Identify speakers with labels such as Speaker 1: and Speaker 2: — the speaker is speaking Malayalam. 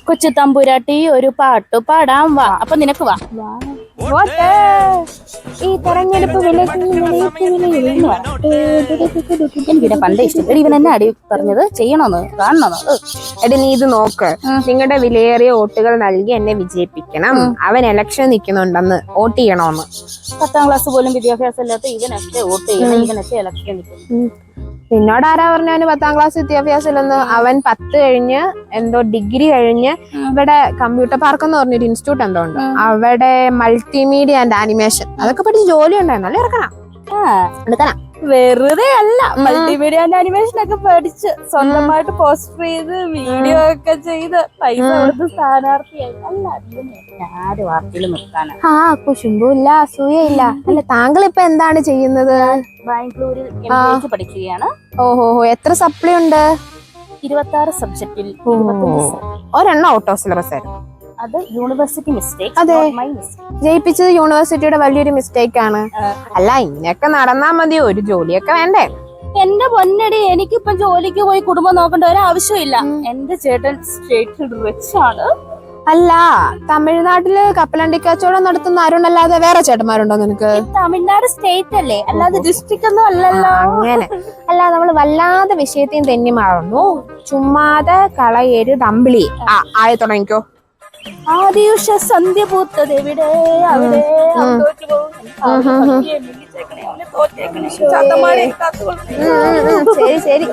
Speaker 1: കൊച്ചു തമ്പുരാട്ടി ഒരു പാട്ട് പാടാൻ വാ. അപ്പൊ നിനക്ക് വാ.
Speaker 2: ഈ തെരഞ്ഞെടുപ്പ്
Speaker 1: എനിക്കിടെ പണ്ടേ ഇഷ്ടപ്പെട്ടു. ഇവൻ എന്നെ അടി പറഞ്ഞത് ചെയ്യണമെന്ന് കാണണമെന്ന്.
Speaker 2: എടി നീ ഇത് നോക്ക്. നിങ്ങളുടെ വിലയേറിയ വോട്ടുകൾ നൽകി എന്നെ വിജയിപ്പിക്കണം. അവൻ ഇലക്ഷൻ നിൽക്കുന്നുണ്ടെന്ന് വോട്ട് ചെയ്യണമെന്ന്.
Speaker 1: 10ാം ക്ലാസ് പോലും വിദ്യാഭ്യാസം ഇല്ലാത്ത ഇവനൊക്കെ വോട്ട് ചെയ്യണം, ഇവനൊക്കെ ഇലക്ഷൻ നിൽക്കുന്നു.
Speaker 2: നിന്നോട് ആരാ പറഞ്ഞു അവന് 10ാം ക്ലാസ് വിദ്യാഭ്യാസം ഇല്ലെന്ന്? അവൻ 10 കഴിഞ്ഞ് എന്തോ ഡിഗ്രി കഴിഞ്ഞ് ഇവിടെ കമ്പ്യൂട്ടർ പാർക്ക് എന്ന് പറഞ്ഞൊരു ഇൻസ്റ്റിറ്റ്യൂട്ട് എന്തോ ഉണ്ട്, അവിടെ മൾട്ടിമീഡിയ ആൻഡ് ആനിമേഷൻ അതൊക്കെ പഠിച്ച് ജോലി ഉണ്ടായിരുന്നു. അല്ലേ എടുക്കണം.
Speaker 1: വെറുതെ അല്ല, മൾട്ടിമീഡിയ ആൻഡ് ആനിമേഷൻ ഒക്കെ പഠിച്ച് സ്വന്തമായിട്ട് പോസ്റ്റർ ചെയ്ത് വീഡിയോ ഒക്കെ ചെയ്ത് പൈസ കൊടുത്ത് സ്ഥാനാർത്ഥിയായി. അല്ല ആര് പാർട്ടിയിൽ നിർത്താനാ?
Speaker 2: കുശുമ്പില്ല, അസൂയയില്ല. അല്ല താങ്കൾ ഇപ്പൊ എന്താണ് ചെയ്യുന്നത്?
Speaker 1: ബാംഗ്ലൂരിൽ പഠിക്കുകയാണ്.
Speaker 2: ഓഹോ, എത്ര സപ്ലി ഉണ്ട്?
Speaker 1: 26 സബ്ജക്റ്റിൽ
Speaker 2: ഒരെണ്ണം ഔട്ട് ഓഫ് സിലബസ് ആയിരുന്നു.
Speaker 1: അത് യൂണിവേഴ്സിറ്റി മിസ്റ്റേക്ക്.
Speaker 2: അതെ, ജയിപ്പിച്ചത് യൂണിവേഴ്സിറ്റിയുടെ വലിയൊരു മിസ്റ്റേക്ക് ആണ്. അല്ല ഇങ്ങനെയൊക്കെ നടന്നാ മതിയോ? ഒരു ജോലിയൊക്കെ വേണ്ടേ?
Speaker 1: എന്റെ പൊന്നടി, എനിക്കിപ്പം ജോലിക്ക് പോയി കുടുംബം നോക്കേണ്ട ഒരാവശ്യമില്ല. എന്റെ ചേട്ടൻ സ്റ്റേറ്റ് റിച്ച് ആണ്.
Speaker 2: അല്ല തമിഴ്നാട്ടില് കപ്പലണ്ടി കച്ചവടം നടത്തുന്ന അരുണല്ലാതെ വേറെ ചേട്ടന്മാരുണ്ടോ നിനക്ക്?
Speaker 1: തമിഴ്നാട് സ്റ്റേറ്റ് അല്ലേ, അല്ലാതെ ഡിസ്ട്രിക്ട് ഒന്നും അല്ലല്ലോ.
Speaker 2: അങ്ങനെ അല്ല, നമ്മള് വല്ലാതെ വിഷയത്തെയും തെന്നി മാറുന്നു. ചുമ്മാതെ കളയരുത് അമ്പിളി. ആയി തുടങ്ങിക്കോ.
Speaker 1: ആദിയുഷ സന്ധ്യ പൂത്തത് എവിടെ അവിടെ
Speaker 2: ശരി ശരി.